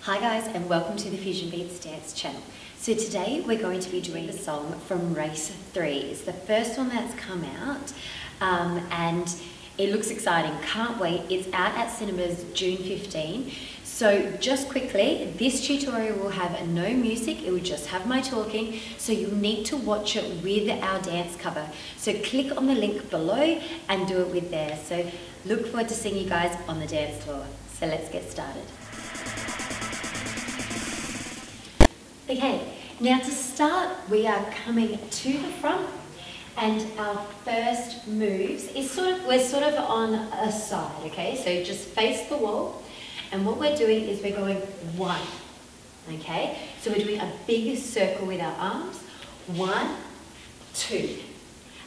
Hi guys, and welcome to the Fusion Beats Dance channel. So today we're going to be doing a song from Race 3. It's the first one that's come out and it looks exciting, can't wait. It's out at cinemas June 15. So just quickly, this tutorial will have no music, it will just have my talking, so you'll need to watch it with our dance cover. So click on the link below and do it with there. So look forward to seeing you guys on the dance floor. So let's get started. Okay, now to start, we are coming to the front, and our first moves is we're sort of on a side, okay? So just face the wall, and what we're doing is we're going 1, okay? So we're doing a big circle with our arms, 1, 2.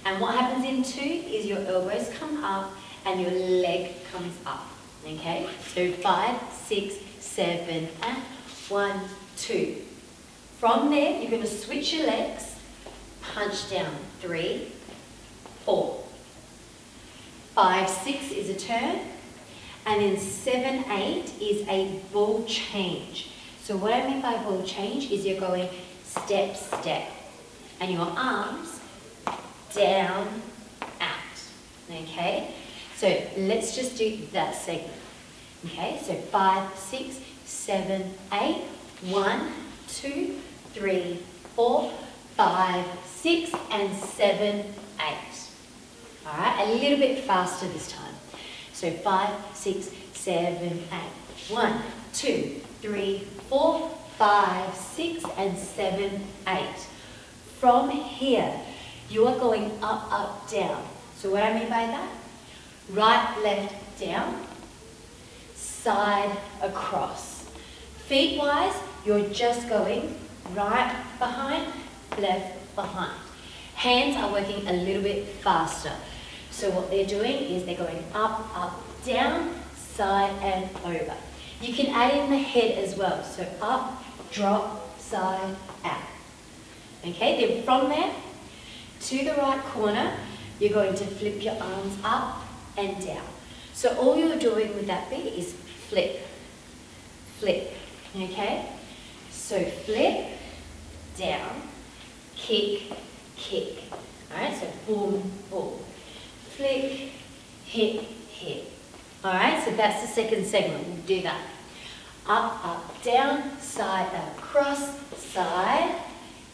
And what happens in 2 is your elbows come up and your leg comes up, okay? So 5, 6, 7, and 1, 2. From there, you're going to switch your legs, punch down, 3, 4. 5, 6 is a turn, and then 7, 8 is a ball change. So what I mean by ball change is you're going step, step, and your arms down, out, okay? So let's just do that segment, okay? So 5, 6, 7, 8, 1, 2, 3, 4, 5, 6, and 7, 8. All right, a little bit faster this time. So 5, 6, 7, 8. 1, 2, 3, 4, 5, 6, and 7, 8. From here, you are going up, up, down. So what I mean by that? Right, left, down, side, across. Feet-wise, you're just going right behind, left behind. Hands are working a little bit faster. So what they're doing is they're going up, up, down, side and over. You can add in the head as well. So up, drop, side, out. Okay, then from there to the right corner, you're going to flip your arms up and down. So all you're doing with that beat is flip, flip, okay? So flip, down, kick, kick. All right, so boom, boom. Flick, hit, hit. All right, so that's the second segment. We'll do that. Up, up, down, side, across, side,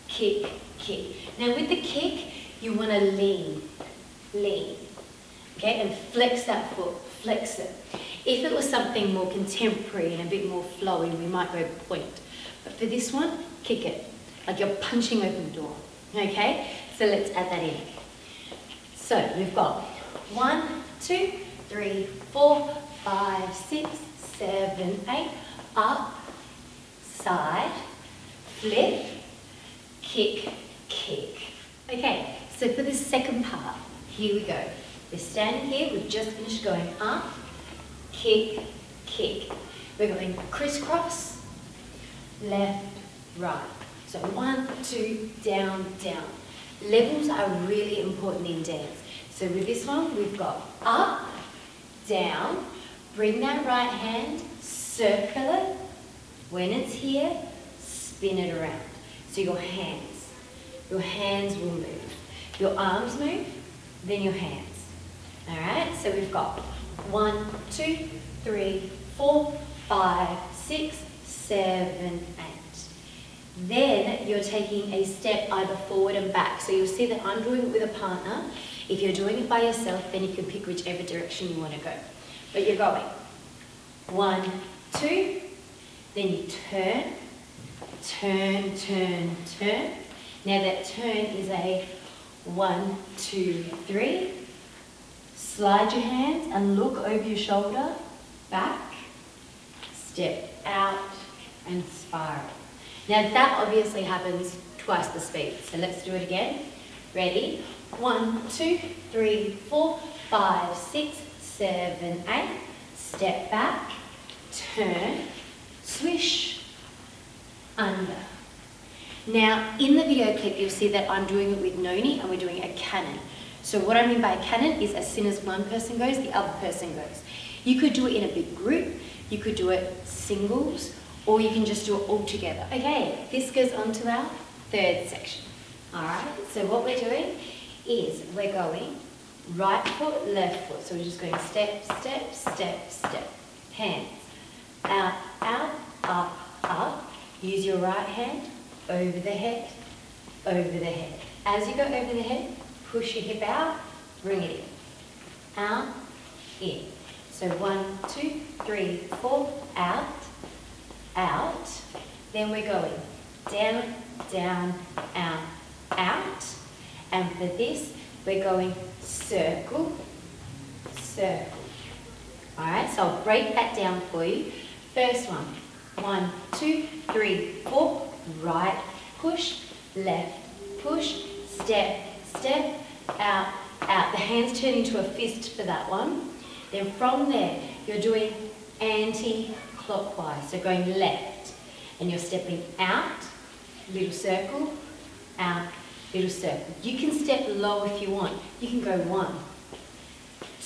kick, kick. Now with the kick, you want to lean, lean. Okay, and flex that foot, flex it. If it was something more contemporary and a bit more flowy, we might go point. But for this one, kick it, like you're punching open the door, okay? So let's add that in. So we've got 1, 2, 3, 4, 5, 6, 7, 8, up, side, flip, kick, kick. Okay, so for the second part, here we go. We're standing here, we've just finished going up, kick, kick. We're going crisscross, left, right. So 1, 2, down, down. Levels are really important in dance. So with this one, we've got up, down, bring that right hand, circle it. When it's here, spin it around. So your hands will move. Your arms move, then your hands. All right, so we've got 1, 2, 3, 4, 5, 6, 7, 8. Then you're taking a step either forward and back. So you'll see that I'm doing it with a partner. If you're doing it by yourself, then you can pick whichever direction you want to go. But you're going 1, 2, then you turn, turn, turn, turn. Now that turn is a 1, 2, 3. Slide your hands and look over your shoulder, back, step out and spiral. Now that obviously happens twice the speed, so let's do it again. Ready? 1, 2, 3, 4, 5, 6, 7, 8. Step back, turn, swish, under. Now in the video clip you'll see that I'm doing it with Noni and we're doing a cannon. So what I mean by a cannon is as soon as one person goes, the other person goes. You could do it in a big group, you could do it singles, or you can just do it all together. Okay, this goes on to our third section. All right, so what we're doing is we're going right foot, left foot. So we're just going step, step, step, step. Hands out, out, up, up. Use your right hand over the head, over the head. As you go over the head, push your hip out, bring it in. Out, in. So 1, 2, 3, 4, out, out. Then we're going down, down, out, out. And for this, we're going circle, circle. All right, so I'll break that down for you. First one, 1, 2, 3, 4, right, push, left, push, step, step, out, out. The hands turn into a fist for that one. Then from there, you're doing anti-clockwise, so going left. And you're stepping out, little circle, out, little circle. You can step low if you want. You can go 1,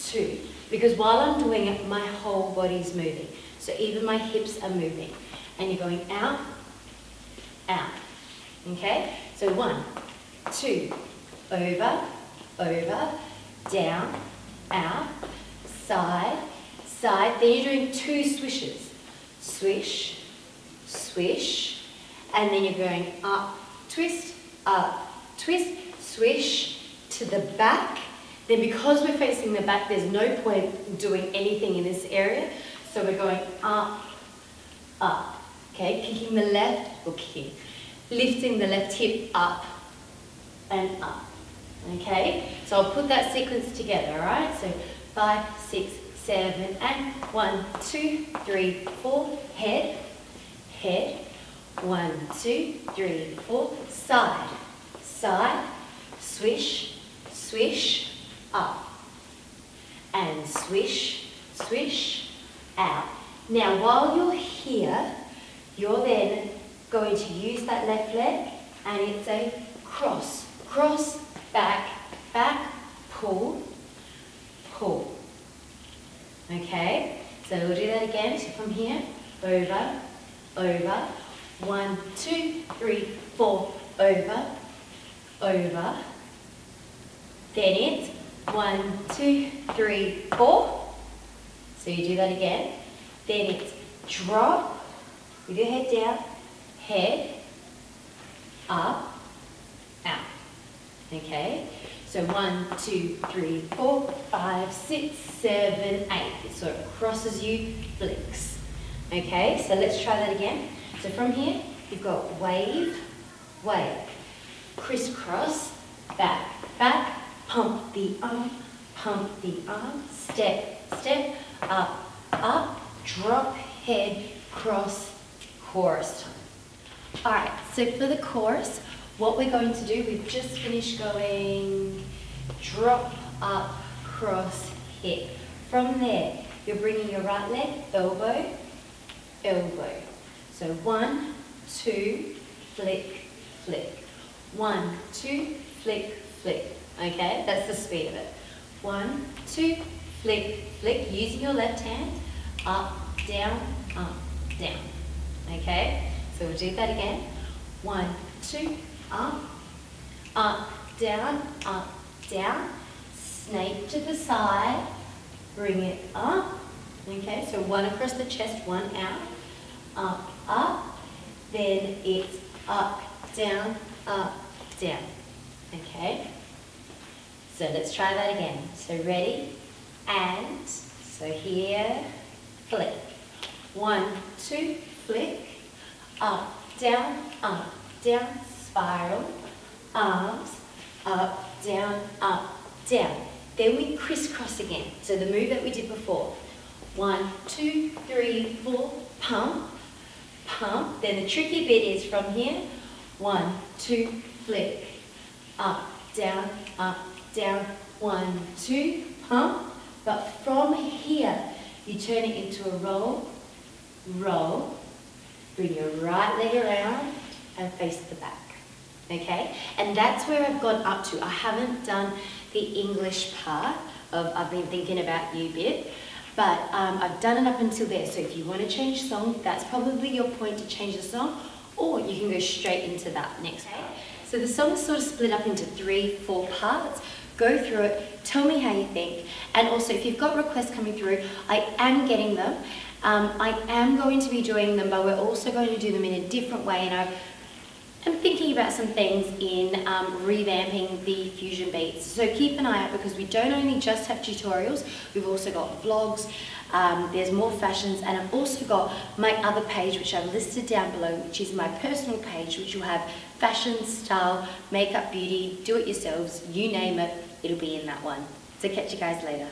2. Because while I'm doing it, my whole body's moving. So even my hips are moving. And you're going out, out. Okay? So 1, 2, over, over, down, out, side, side. Then you're doing 2 swishes. Swish, swish. And then you're going up, twist, swish to the back. Then because we're facing the back, there's no point doing anything in this area. So we're going up, up. Okay, kicking the left, or kicking, lifting the left hip up and up. Okay, so I'll put that sequence together, all right? So 5, 6, 7, and 1, 2, 3, 4, head, head, 1, 2, 3, 4, side, side, swish, swish, up, and swish, swish, out. Now while you're here, you're then going to use that left leg, and it's a cross, cross, back, back, pull, pull. Okay, so we'll do that again. So from here, over, over, 1, 2, 3, 4, over, over. Then it's 1, 2, 3, 4. So you do that again. Then it's drop, with your head down, head, up, out. Okay? So 1, 2, 3, 4, 5, 6, 7, 8. It sort of crosses you, flicks. Okay? So let's try that again. So from here, you've got wave, wave, crisscross, back, back, pump the arm, step, step, up, drop, head, cross, chorus time. All right, so for the chorus, what we're going to do, we've just finished going drop, up, cross, hip. From there, you're bringing your right leg, elbow, elbow. So 1, 2, flick, flick. 1, 2, flick, flick. Okay, that's the speed of it. 1, 2, flick, flick, using your left hand, up, down, down. Okay, so we'll do that again. 1, 2, up, down, snake to the side, bring it up. Okay, so 1 across the chest, 1 out, up, then it's up, down, down. Okay, so let's try that again. So ready, and so here, flick. 1, 2, flick, up, down, spiral, arms, up, down, down. Then we crisscross again. So the move that we did before. 1, 2, 3, 4, pump, pump. Then the tricky bit is from here. 1, 2, flick, up, down, 1, 2, pump. But from here, you turn it into a roll, roll, bring your right leg around and face the back. Okay? And that's where I've gone up to. I haven't done the English part of I've been thinking about you bit, but I've done it up until there. So if you want to change song, that's probably your point to change the song, or you can go straight into that next part. So the song is sort of split up into 3-4 parts. Go through it, tell me how you think, and also if you've got requests coming through, I am getting them. I am going to be doing them, but we're also going to do them in a different way, and I'm thinking about some things in revamping the fusion beats. So keep an eye out, because we don't only just have tutorials, we've also got vlogs, there's more fashions, and I've also got my other page which I've listed down below, which is my personal page, which will have fashion, style, makeup, beauty, do it yourselves, you name it, it'll be in that one. So catch you guys later.